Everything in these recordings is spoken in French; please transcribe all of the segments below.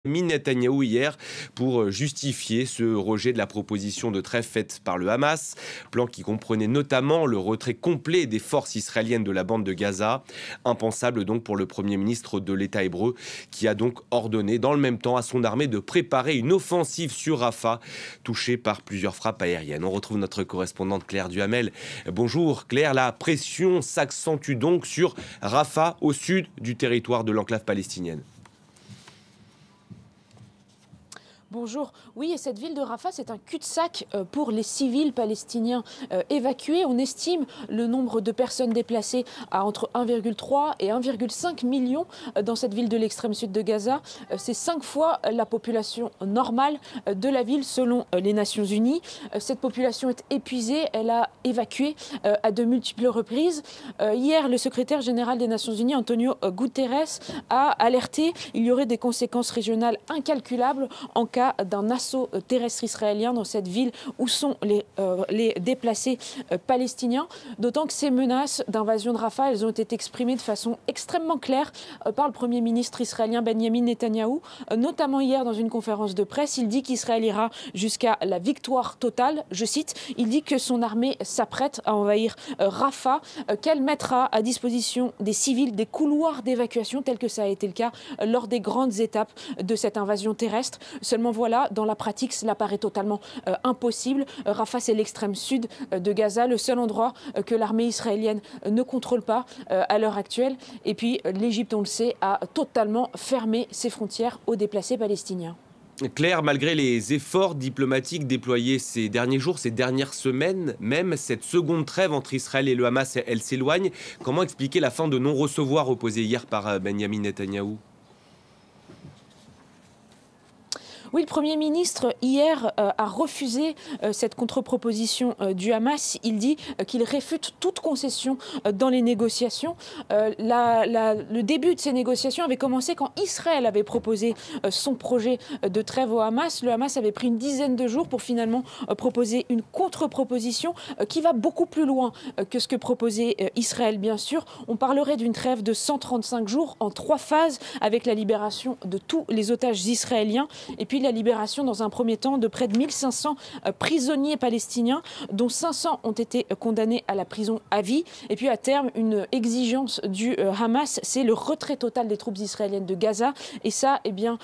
Netanyahou hier pour justifier ce rejet de la proposition de trêve faite par le Hamas, plan qui comprenait notamment le retrait complet des forces israéliennes de la bande de Gaza, impensable donc pour le Premier ministre de l'État hébreu qui a donc ordonné dans le même temps à son armée de préparer une offensive sur Rafah, touchée par plusieurs frappes aériennes. On retrouve notre correspondante Claire Duhamel. Bonjour Claire, la pression s'accentue donc sur Rafah au sud du territoire de l'enclave palestinienne. Bonjour. Oui, et cette ville de Rafah, c'est un cul-de-sac pour les civils palestiniens évacués. On estime le nombre de personnes déplacées à entre 1,3 et 1,5 million dans cette ville de l'extrême sud de Gaza. C'est 5 fois la population normale de la ville selon les Nations Unies. Cette population est épuisée, elle a évacué à de multiples reprises. Hier, le secrétaire général des Nations Unies, Antonio Guterres, a alerté qu'il y aurait des conséquences régionales incalculables en cas d'un assaut terrestre israélien dans cette ville où sont les déplacés palestiniens. D'autant que ces menaces d'invasion de Rafah, elles ont été exprimées de façon extrêmement claire par le Premier ministre israélien Benjamin Netanyahou, notamment hier dans une conférence de presse. Il dit qu'Israël ira jusqu'à la victoire totale. Je cite, il dit que son armée s'apprête à envahir Rafah, qu'elle mettra à disposition des civils des couloirs d'évacuation tels que ça a été le cas lors des grandes étapes de cette invasion terrestre. Seulement voilà, dans la pratique, cela paraît totalement impossible. Rafah, c'est l'extrême sud de Gaza, le seul endroit que l'armée israélienne ne contrôle pas à l'heure actuelle. Et puis, l'Égypte, on le sait, a totalement fermé ses frontières aux déplacés palestiniens. Claire, malgré les efforts diplomatiques déployés ces derniers jours, ces dernières semaines, même cette seconde trêve entre Israël et le Hamas, elle s'éloigne. Comment expliquer la fin de non-recevoir opposée hier par Benjamin Netanyahou ? Oui, le Premier ministre, hier, a refusé cette contre-proposition du Hamas. Il dit qu'il réfute toute concession dans les négociations. Le début de ces négociations avait commencé quand Israël avait proposé son projet de trêve au Hamas. Le Hamas avait pris une dizaine de jours pour finalement proposer une contre-proposition qui va beaucoup plus loin que ce que proposait Israël, bien sûr. On parlerait d'une trêve de 135 jours en 3 phases avec la libération de tous les otages israéliens et puis la libération dans un premier temps de près de 1500 prisonniers palestiniens, dont 500 ont été condamnés à la prison à vie. Et puis à terme, une exigence du Hamas, c'est le retrait total des troupes israéliennes de Gaza. Et ça, eh bien,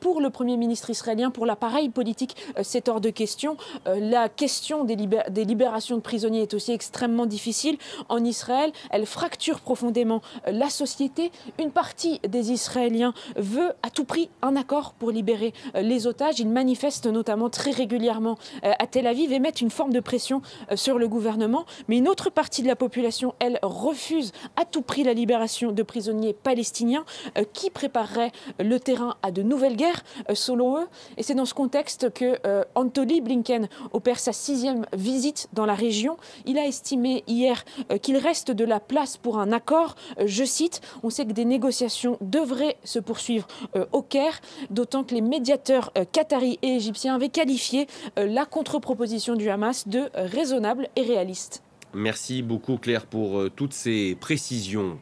pour le Premier ministre israélien, pour l'appareil politique, c'est hors de question. La question des libérations de prisonniers est aussi extrêmement difficile en Israël. Elle fracture profondément la société. Une partie des Israéliens veut à tout prix un accord pour libérer les otages. Ils manifestent notamment très régulièrement à Tel Aviv et mettent une forme de pression sur le gouvernement. Mais une autre partie de la population, elle, refuse à tout prix la libération de prisonniers palestiniens qui prépareraient le terrain à de nouvelles guerres, selon eux. Et c'est dans ce contexte que Anthony Blinken opère sa 6e visite dans la région. Il a estimé hier qu'il reste de la place pour un accord. Je cite, on sait que des négociations devraient se poursuivre au Caire, d'autant que les médiateurs qataris et égyptiens avaient qualifié la contre-proposition du Hamas de raisonnable et réaliste. Merci beaucoup Claire pour toutes ces précisions.